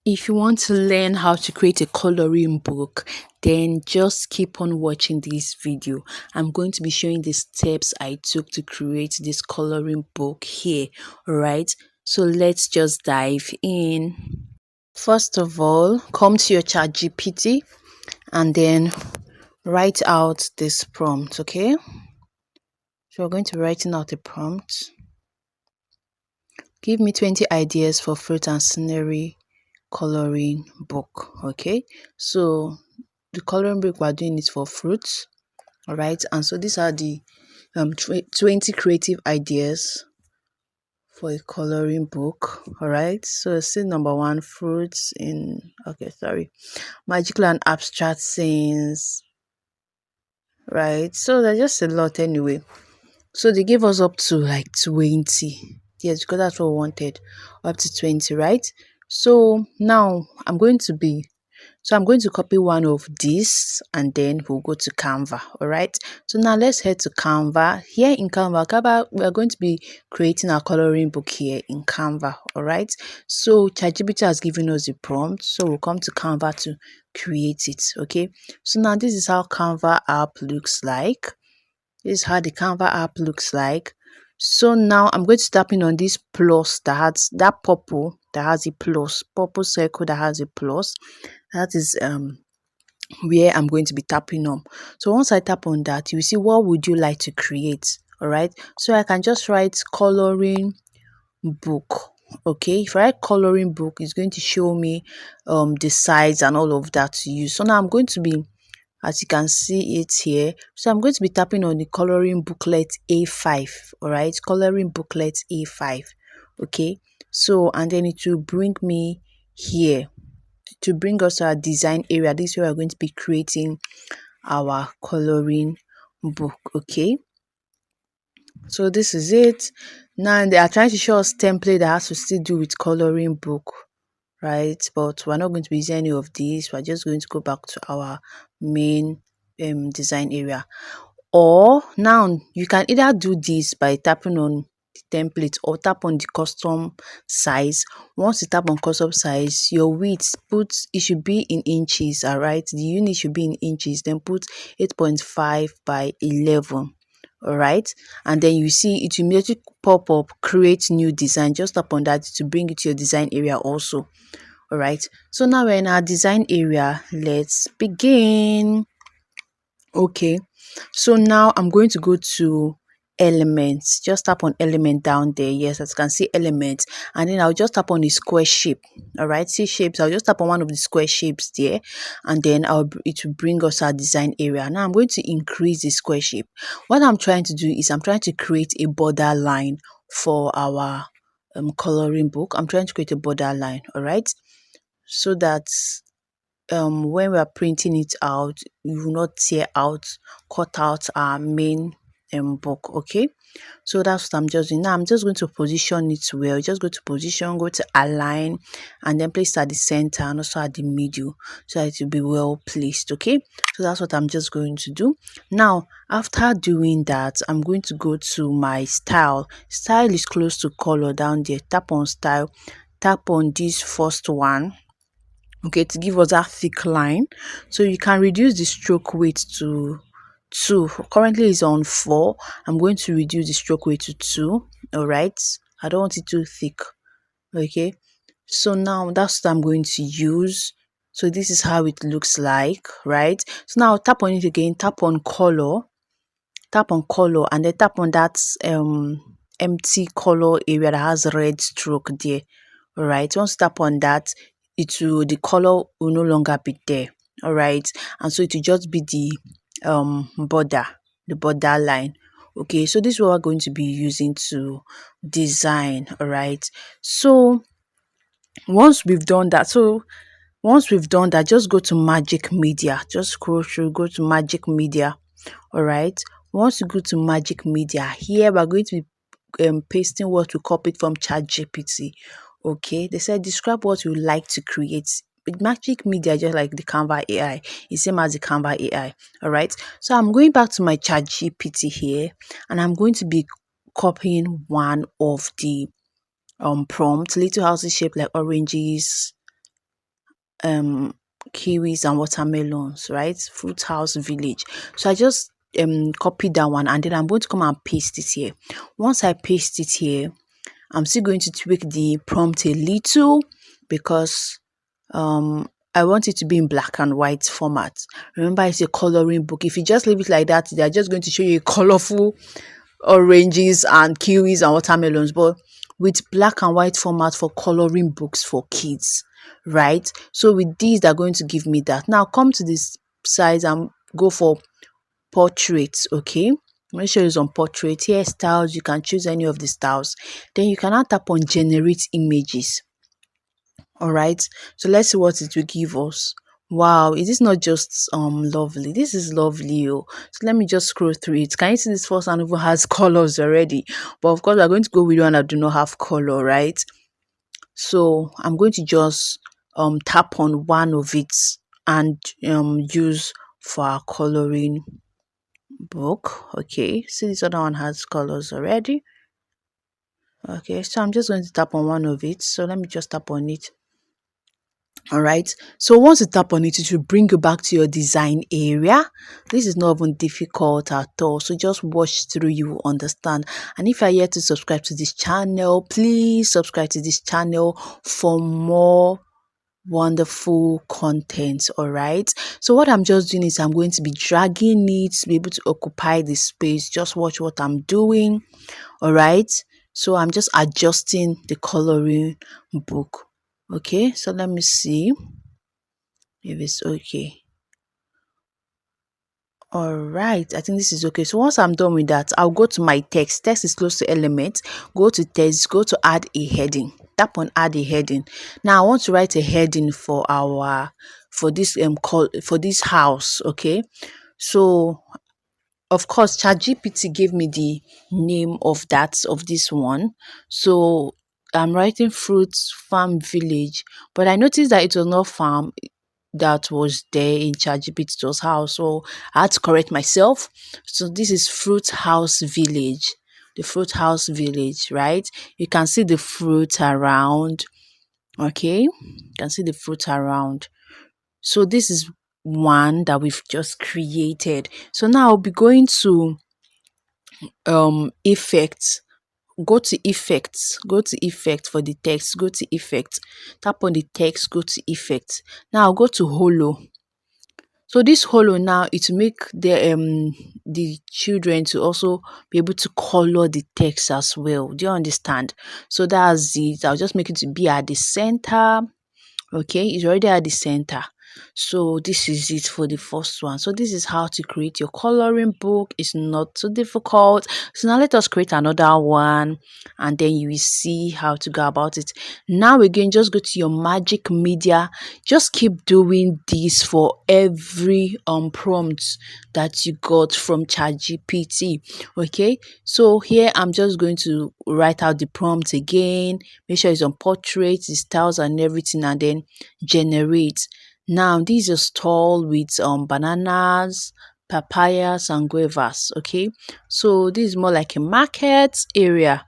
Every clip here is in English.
If you want to learn how to create a coloring book, then just keep on watching this video. I'm going to be showing the steps I took to create this coloring book here. All right, so let's just dive in. First of all, come to your chat GPT and then write out this prompt. Okay, so we're going to be writing out the prompt. Give me 20 ideas for fruit and scenery coloring book. Okay, so the coloring book we're doing is for fruits. All right, and so these are the 20 creative ideas for a coloring book. All right, so see number one, fruits in magical and abstract scenes. Right, so there's just a lot anyway. So they gave us up to like 20. Yes, because that's what we wanted. Up to 20, right? So now I'm going to copy one of these and then we'll go to Canva. All right. So now let's head to Canva. Here in Canva, we are going to be creating our coloring book here in Canva. All right. So ChatGPT has given us a prompt. So we'll come to Canva to create it. Okay. So now this is how Canva app looks like. This is how the Canva app looks like. So now I'm going to tap in on this plus that has that purple that has a plus, purple circle that has a plus. That is where I'm going to be tapping on. So once I tap on that, you see what would you like to create. All right. So I can just write coloring book. Okay, if I write coloring book, it's going to show me the size and all of that to use. So now I'm going to be, as you can see it here, so I'm going to be tapping on the coloring booklet A5. All right, coloring booklet A5. Okay, so and then it will bring me here to bring us to our design area. This is where we're going to be creating our coloring book. Okay, so this is it. Now they are trying to show us template that has to still do with coloring book, right? But we're not going to be using any of these. We're just going to go back to our main design area. Or now you can either do this by tapping on the template or tap on the custom size. Once you tap on custom size, your width it should be in inches. All right, the unit should be in inches. Then put 8.5 by 11. All right, and then you see it immediately pop up create new design. Just tap on that to bring it to your design area also. All right, so now we're in our design area. Let's begin. Okay, so now I'm going to go to elements. Just tap on element down there. Yes, as you can see elements, and then I'll just tap on the square shape. All right, see shapes. I'll just tap on one of the square shapes there, and then it will bring us our design area. Now I'm going to increase the square shape. What I'm trying to do is I'm trying to create a border line for our coloring book. I'm trying to create a border line. All right, so that when we are printing it out, we will not cut out our main book. Okay, so that's what I'm just doing. Now I'm just going to position it well. Just go to position, go to align, and then place it at the center and also at the middle so that it will be well placed. Okay, so that's what I'm just going to do. Now after doing that, I'm going to go to my style. Style is close to color down there. Tap on style, tap on this first one. Okay, to give us that thick line. So you can reduce the stroke weight to 2. Currently it's on 4. I'm going to reduce the stroke weight to 2. All right, I don't want it too thick. Okay, so now that's what I'm going to use. So this is how it looks like, right? So now tap on it again, tap on color, and then tap on that empty color area that has red stroke there. All right, once you tap on that, the color will no longer be there. All right, and so it will just be the border line. Okay, so this is what we're going to be using to design. All right, so once we've done that, just go to magic media. Just scroll through, go to magic media. All right, once you go to magic media, here we're going to be pasting what we copied from ChatGPT. Okay, they said describe what you like to create. With magic media, just like the Canva AI, it's same as the Canva AI. All right, so I'm going back to my ChatGPT here, and I'm going to be copying one of the prompt. Little houses shaped like oranges, um kiwis and watermelons, right? Fruit House Village. So I just copy that one, and then I'm going to come and paste it here. Once I paste it here, I'm still going to tweak the prompt a little, because I want it to be in black and white format. Remember, it's a coloring book. If you just leave it like that, they're just going to show you colorful oranges and kiwis and watermelons, but with black and white format for coloring books for kids, right? So with these, they're going to give me that. Now come to this size and go for portraits. Okay, make sure it's on portrait. Here styles, you can choose any of the styles. Then you can now tap on generate images. All right, so let's see what it will give us. Wow, it is not just lovely, this is lovely. Oh, so let me just scroll through it. Can you see this first one even has colors already? But of course, we're going to go with one that do not have color, right? So I'm going to just tap on one of it and use for our coloring book. Okay, see, this other one has colors already. Okay, so I'm just going to tap on one of it. So let me just tap on it. All right, so once you tap on it, it will bring you back to your design area. This is not even difficult at all, so just watch through, you will understand. And if you are yet to subscribe to this channel, please subscribe to this channel for more wonderful content. All right, so what I'm just doing is I'm going to be dragging it to be able to occupy the space. Just watch what I'm doing. All right, so I'm just adjusting the coloring book. Okay, so let me see if it's okay. All right, I think this is okay. So once I'm done with that, I'll go to my text. Text is close to element. Go to text, go to add a heading. Tap on add a heading. Now I want to write a heading for our for this for this house. Okay, so of course ChatGPT gave me the name of this one. So I'm writing Fruits Farm Village, but I noticed that it was not farm that was there in ChatGPT's house. So I had to correct myself. So this is Fruit House Village. The Fruit House Village, right? You can see the fruit around. Okay. You can see the fruit around. So this is one that we've just created. So now I'll be going to effects. Go to effects, go to effect for the text, go to effect, tap on the text, go to effect. Now go to holo. So this holo now, it will make the children to also be able to color the text as well. Do you understand? So that's it. I'll just make it to be at the center. Okay, it's already at the center. So this is it for the first one. So this is how to create your coloring book. It's not too difficult. So now let us create another one, and then you will see how to go about it. Now again, just go to your magic media. Just keep doing this for every prompt that you got from ChatGPT. Okay, so here I'm just going to write out the prompt again. Make sure it's on portrait, the styles and everything, and then generate. Now this is a stall with bananas, papayas and guavas. Okay, so this is more like a market area,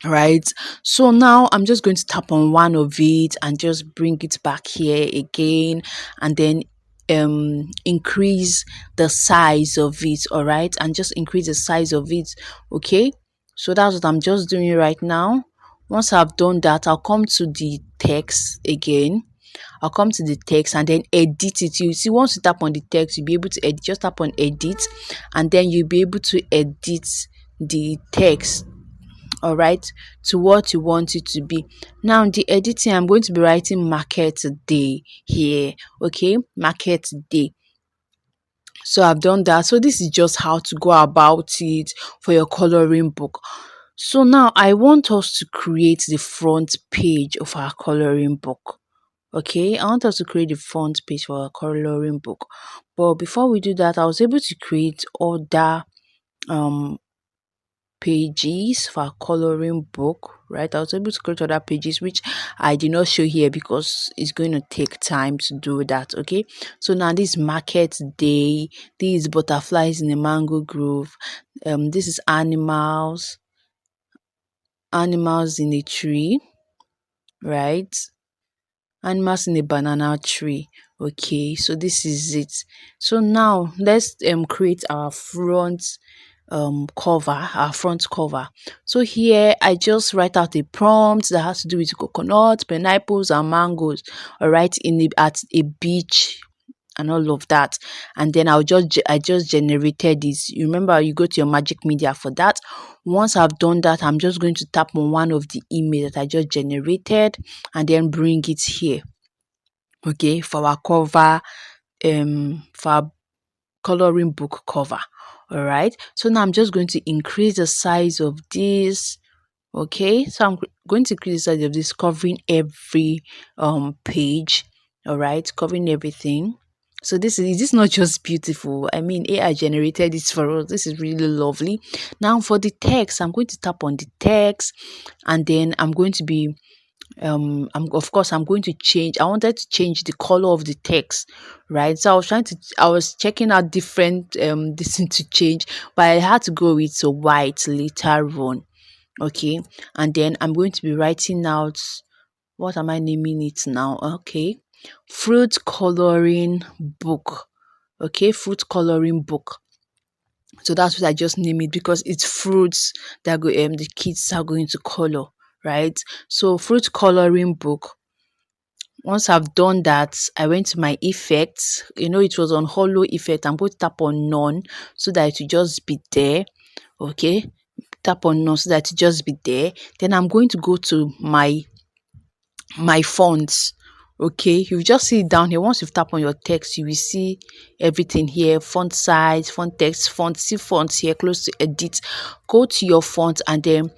right? So now I'm just going to tap on one of it and just bring it back here again, and then increase the size of it. All right, and just increase the size of it. Okay, so that's what I'm just doing right now. Once I've done that, I'll come to the text again. I'll come to the text and then edit it. You see, once you tap on the text, you'll be able to edit. Just tap on edit, and then you'll be able to edit the text, all right, to what you want it to be. Now the editing, I'm going to be writing market day here. Okay, market day. So I've done that. So this is just how to go about it for your coloring book. So now I want us to create the front page of our coloring book. Okay, I want us to create the front page for our coloring book. But before we do that, I was able to create other um pages for our coloring book, right? I was able to create other pages which I did not show here because it's going to take time to do that. Okay, so now this market day, these butterflies in the mango grove, this is animals in a tree, right? animals in a banana tree. Okay, so this is it. So now let's create our front cover. So here I just write out a prompt that has to do with coconuts, pineapples and mangoes, all right, at a beach and all of that. And then I just generated this. You remember, you go to your magic media for that. Once I've done that, I'm just going to tap on one of the image that I just generated and then bring it here, okay, for our cover, for our coloring book cover. All right, so now I'm just going to increase the size of this. Okay, so I'm going to increase the size of this, covering every page. All right, covering everything. So this not just beautiful. I mean, AI generated this for us. This is really lovely. Now for the text, I'm going to tap on the text, and then I'm going to be I'm going to change. I wanted to change the color of the text, right? So I was checking out different this thing to change, but I had to go with a white later on. Okay, and then I'm going to be writing out, what am I naming it now? Okay, fruit coloring book. Okay, fruit coloring book. So that's what I just name it, because it's fruits that the kids are going to color, right? So fruit coloring book. Once I've done that, I went to my effects. It was on hollow effect. I'm going to tap on none so that it will just be there. Okay, tap on none so that it just be there. Then I'm going to go to my fonts. Okay, you just see it down here. Once you tap on your text, you will see everything here: font size, font text, font. See fonts here close to edit. Go to your font and then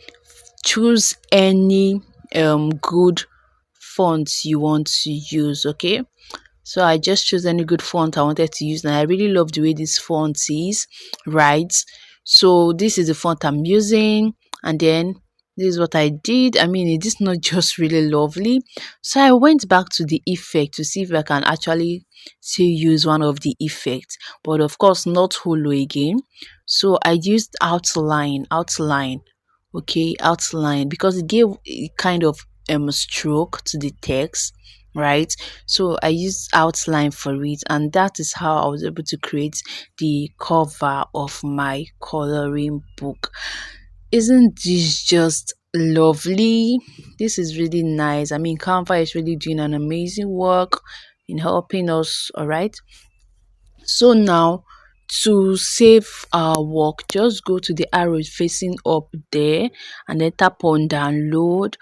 choose any good fonts you want to use. Okay, so I just chose any good font I wanted to use, and I really love the way this font is, right? So this is the font I'm using, and then this is what I did. I mean, it is not just really lovely. So I went back to the effect to see if I can actually still use one of the effects, but of course not holo again. So I used outline, okay, outline, because it gave a kind of stroke to the text, right? So I used outline for it, and that is how I was able to create the cover of my coloring book. Isn't this just lovely? This is really nice. I mean, Canva is really doing an amazing work in helping us, all right? So now, to save our work, just go to the arrow facing up there and then tap on download.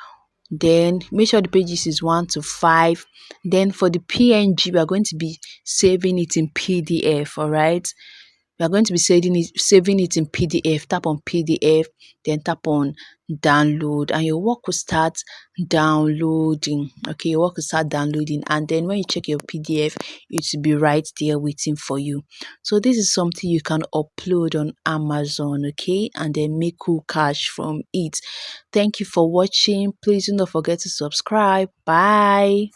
Then make sure the pages is 1 to 5. Then for the PNG, we are going to be saving it in PDF. All right, we are going to be saving it in PDF. Tap on PDF, then tap on download, and your work will start downloading. Okay, your work will start downloading, and then when you check your PDF, it will be right there waiting for you. So this is something you can upload on Amazon, okay, and then make cool cash from it. Thank you for watching. Please do not forget to subscribe. Bye.